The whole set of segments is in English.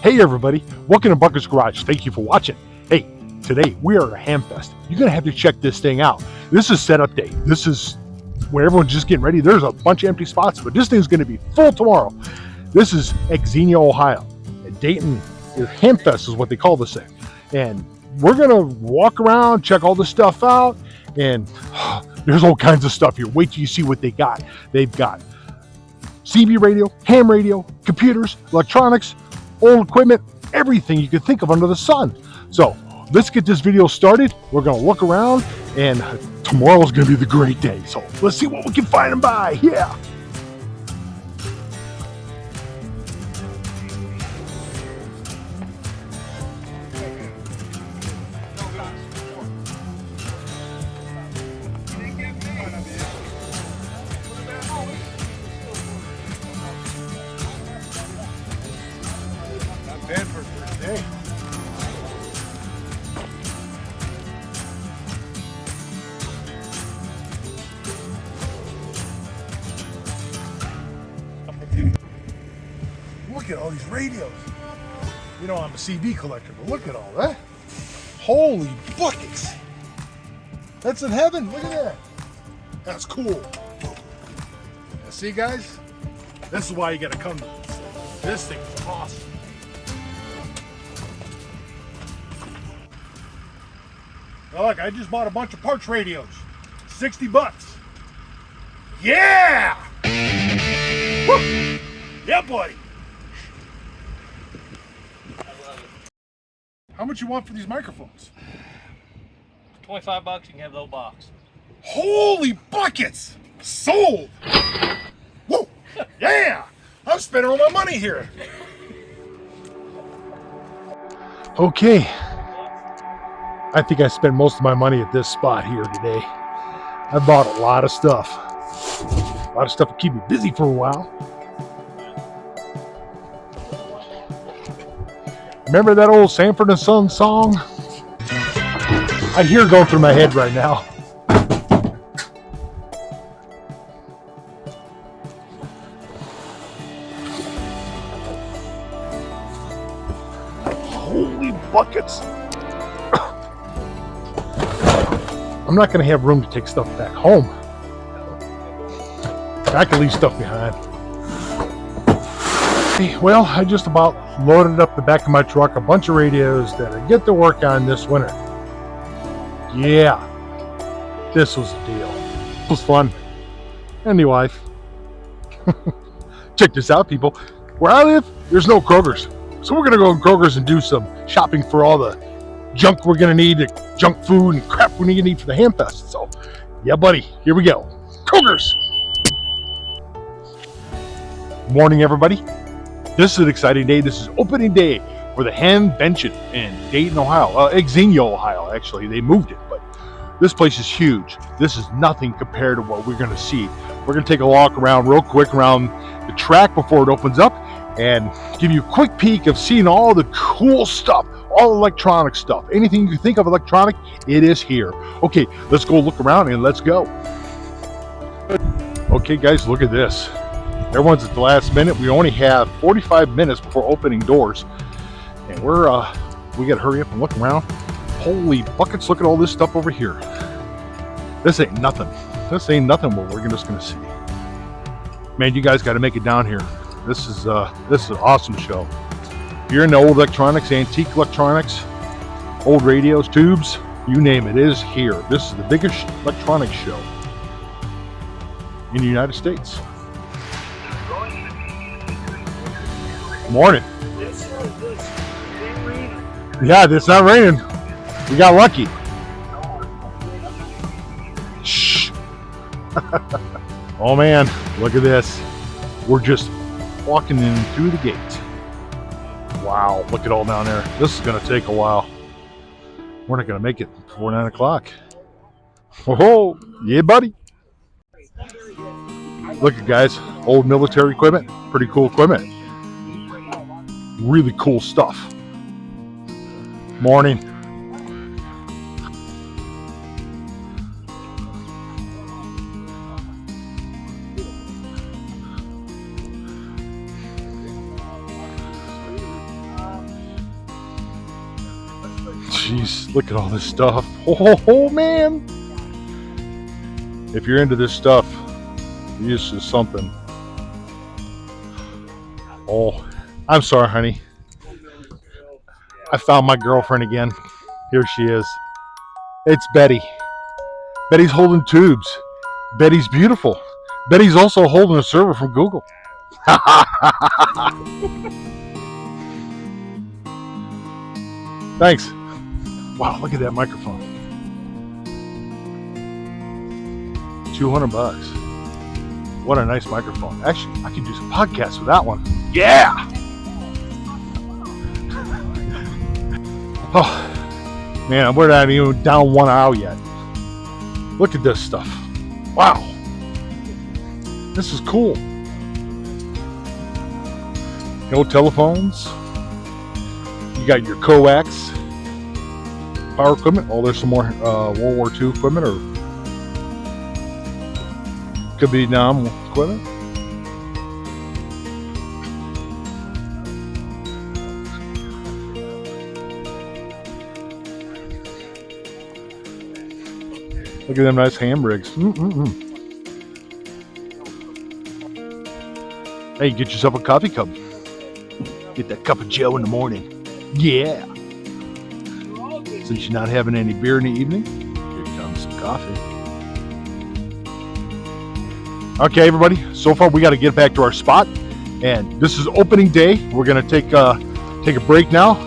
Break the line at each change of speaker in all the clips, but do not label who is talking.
Hey everybody, welcome to Bucker's Garage. Thank you for watching. Hey, today we are at Hamfest. You're gonna have to check this thing out. This is setup day. This is where everyone's just getting ready. There's a bunch of empty spots, but this thing's gonna be full tomorrow. This is Xenia, Ohio. At Dayton Hamfest is what they call this thing. And we're gonna walk around, check all this stuff out, and there's all kinds of stuff here. Wait till you see what they got. They've got CB radio, ham radio, computers, electronics, old equipment, everything you could think of under the sun. So let's get this video started. We're gonna look around, and tomorrow's gonna be the great day. So let's see what we can find and buy. Yeah. Bad for first day. Look at all these radios. You know, I'm a CD collector, but look at all that. Holy buckets. That's in heaven. Look at that. That's cool. Now, see, guys? This is why you got to come to this. This thing is awesome. Now look, I just bought a bunch of parts radios. 60 bucks. Yeah! Woo! Yeah, buddy. How much you want for these microphones?
25 bucks, you can have the whole box.
Holy buckets! Sold! Woo! Yeah! I'm spending all my money here. Okay. I think I spent most of my money at this spot here today. I bought a lot of stuff. A lot of stuff to keep me busy for a while. Remember that old Sanford and Son song? I hear it going through my head right now. Holy buckets! I'm not going to have room to take stuff back home. I can leave stuff behind. Hey, well, I just about loaded up the back of my truck a bunch of radios that I get to work on this winter. Yeah, this was a deal. It was fun. And the wife. Check this out, people. Where I live, there's no Kroger's. So we're going to go to Kroger's and do some shopping for all the junk we're gonna need, junk food and crap we're gonna need for the Hamfest. So, yeah, buddy, here we go. Kroger's. Morning, everybody. This is an exciting day. This is opening day for the Hamvention in Dayton, Ohio. Xenia, Ohio, actually. They moved it, but this place is huge. This is nothing compared to what we're gonna see. We're gonna take a walk around real quick around the track before it opens up and give you a quick peek of seeing all the cool stuff. All electronic stuff. Anything you can think of electronic, it is here. Okay, let's go look around and let's go. Okay, guys, look at this. Everyone's at the last minute. We only have 45 minutes before opening doors. And we gotta hurry up and look around. Holy buckets, look at all this stuff over here. This ain't nothing. This ain't nothing what we're just gonna see. Man, you guys gotta make it down here. This is an awesome show. If you're into old electronics, antique electronics, old radios, tubes, you name it, it is here. This is the biggest electronics show in the United States. Morning. Yeah, it's not raining. We got lucky. Shh. Oh man, look at this. We're just walking in through the gate. Wow, look at all down there. This is going to take a while. We're not going to make it before 9 o'clock. Oh, yeah, buddy. Look at guys, old military equipment. Pretty cool equipment. Really cool stuff. Morning. jeez, look at all this stuff. Oh, man. If you're into this stuff, this is something. Oh, I'm sorry, honey. I found my girlfriend again. Here she is. It's Betty. Betty's holding tubes. Betty's beautiful. Betty's also holding a server from Google. Thanks. Wow, look at that microphone. $200. What a nice microphone. Actually, I could do some podcasts with that one. Yeah! Oh, man, we're not even down 1 hour yet. Look at this stuff. Wow. This is cool. No telephones. You got your coax power equipment. Oh, there's some more World War II equipment, or could be Nam equipment. Look at them nice ham rigs. Hey, get yourself a coffee cup. Get that cup of Joe in the morning. Yeah. Since you're not having any beer in the evening, here comes some coffee. Okay, everybody. So far, we got to get back to our spot, and this is opening day. We're gonna take a break now,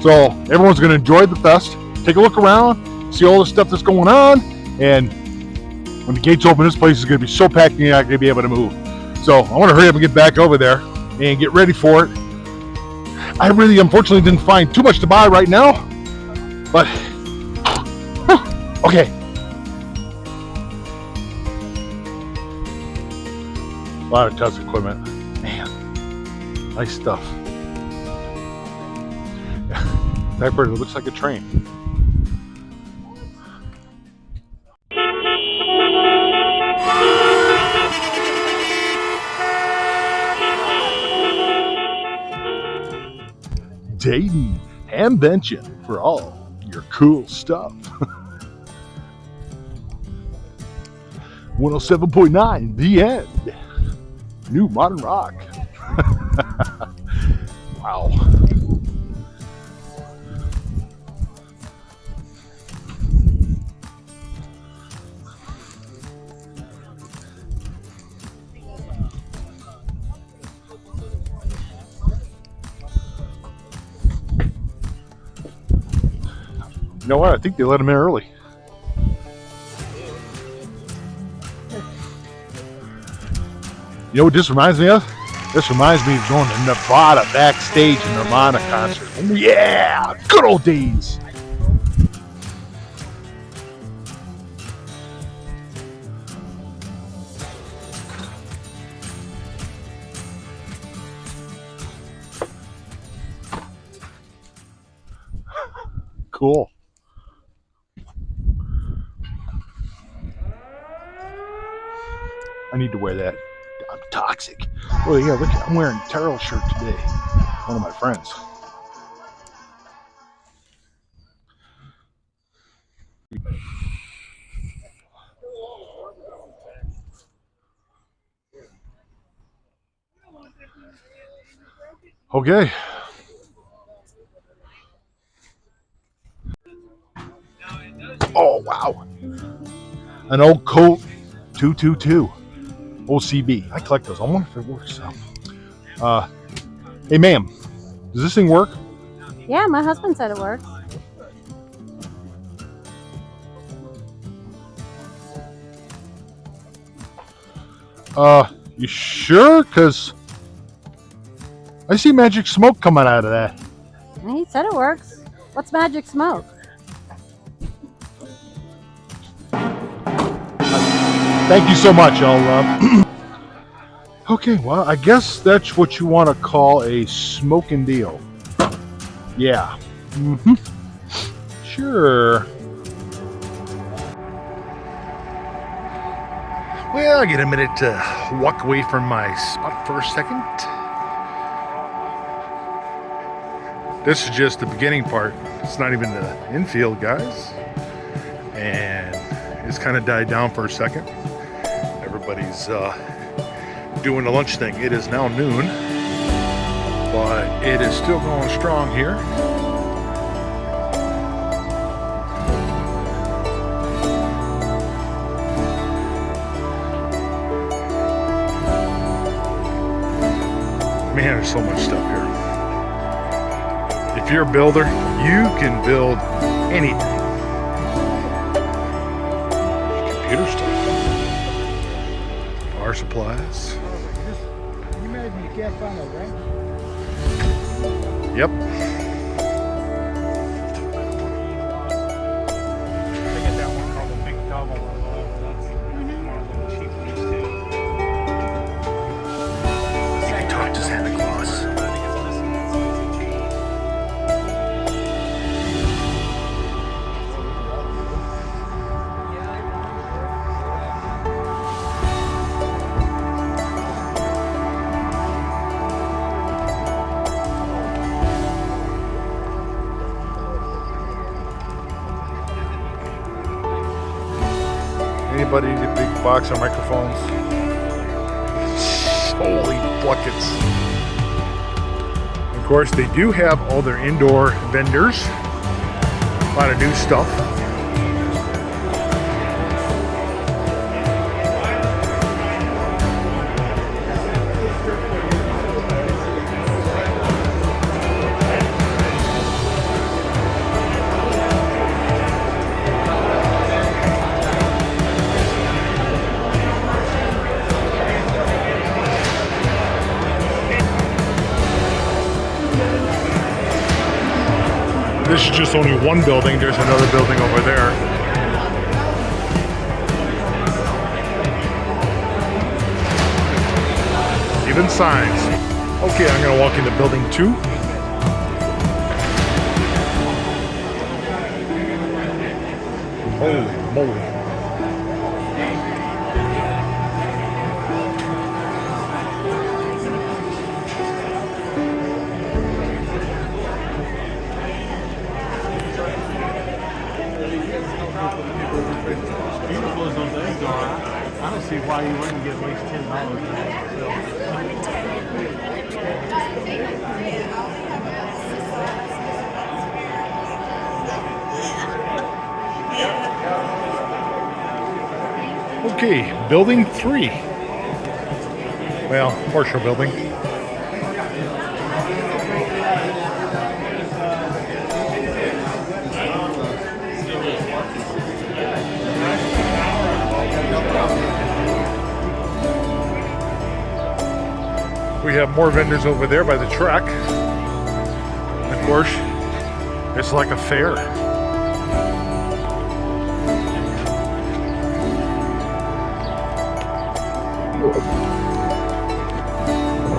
so everyone's gonna enjoy the fest. Take a look around, see all the stuff that's going on, and when the gates open, this place is gonna be so packed you're not gonna be able to move. So I want to hurry up and get back over there and get ready for it. I really, unfortunately, didn't find too much to buy right now, but okay. A lot of test equipment, man. Nice stuff. That bird looks like a train. Dayton Hamvention for all your cool stuff. 107.9, the end. New modern rock. Wow. You know what? I think they let him in early. You know what this reminds me of? This reminds me of going to Nevada backstage in Nirvana concert. Oh, yeah! Good old days! Cool. I need to wear that. I'm toxic. Oh yeah, look, I'm wearing a Terrell shirt today. One of my friends. Okay. Oh wow. An old Colt 222. OCB. I collect those. I wonder if it works. Hey, ma'am, does this thing work?
Yeah, my husband said it works.
You sure? Because I see magic smoke coming out of that.
He said it works. What's magic smoke?
Thank you so much. I'll, Okay, well, I guess that's what you want to call a smoking deal. Yeah. Mm-hmm. Sure. Well, I get a minute to walk away from my spot for a second. This is just the beginning part. It's not even the infield, guys. And it's kind of died down for a second. Everybody's doing the lunch thing. It is now noon, but it is still going strong here. Man, there's so much stuff here. If you're a builder, you can build anything. Computer stuff. Power supplies.
You made me get on a rank.
Yep.
I get that one called the Big Double. That's one of the cheap ones too.
You can talk to Santa Claus. Anybody need a big box of microphones? Holy buckets. Of course, they do have all their indoor vendors. A lot of new stuff. This is just only one building. There's another building over there. Even signs. Okay, I'm gonna walk into building 2. Holy moly.
Beautiful as those eggs are, I don't see why you wouldn't get at least $10 for that.
Okay, building 3. Well, partial building. We have more vendors over there by the track. And of course, it's like a fair.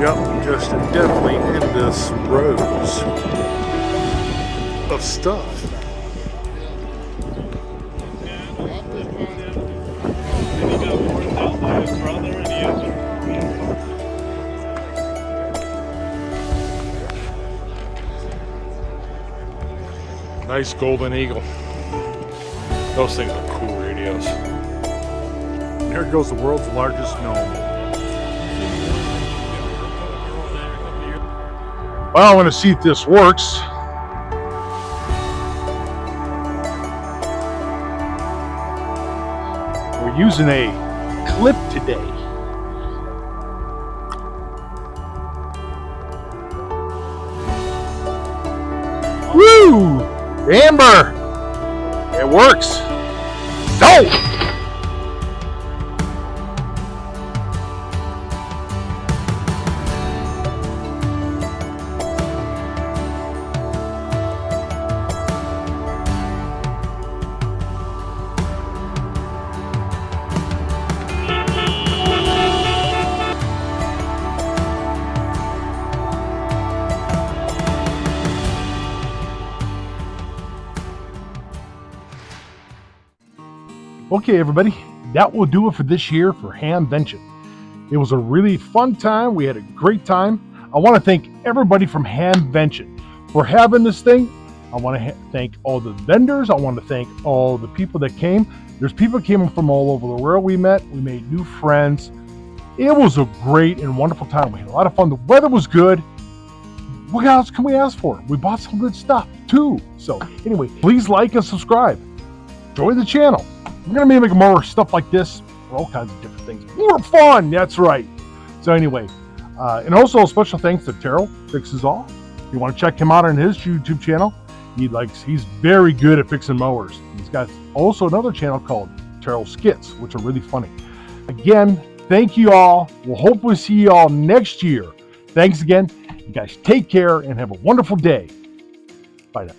Yep, just definitely endless rows of stuff. Nice Golden Eagle. Those things are cool radios. There goes the world's largest gnome. Well, I want to see if this works. We're using a clip today. Woo! Amber! It works! So! Okay, everybody, that will do it for this year for Hamvention. It was a really fun time. We had a great time. I want to thank everybody from Hamvention for having this thing. I want to thank all the vendors. I want to thank all the people that came. There's people came from all over the world we met. We made new friends. It was a great and wonderful time. We had a lot of fun. The weather was good. What else can we ask for? We bought some good stuff too. So anyway, please like and subscribe. Join the channel. We're going to be making more stuff like this, all kinds of different things. More fun, that's right. So anyway, and also a special thanks to Terrell Fixes All. If you want to check him out on his YouTube channel, he's very good at fixing mowers. He's got also another channel called Terrell Skits, which are really funny. Again, thank you all. We'll hopefully see you all next year. Thanks again. You guys take care and have a wonderful day. Bye now.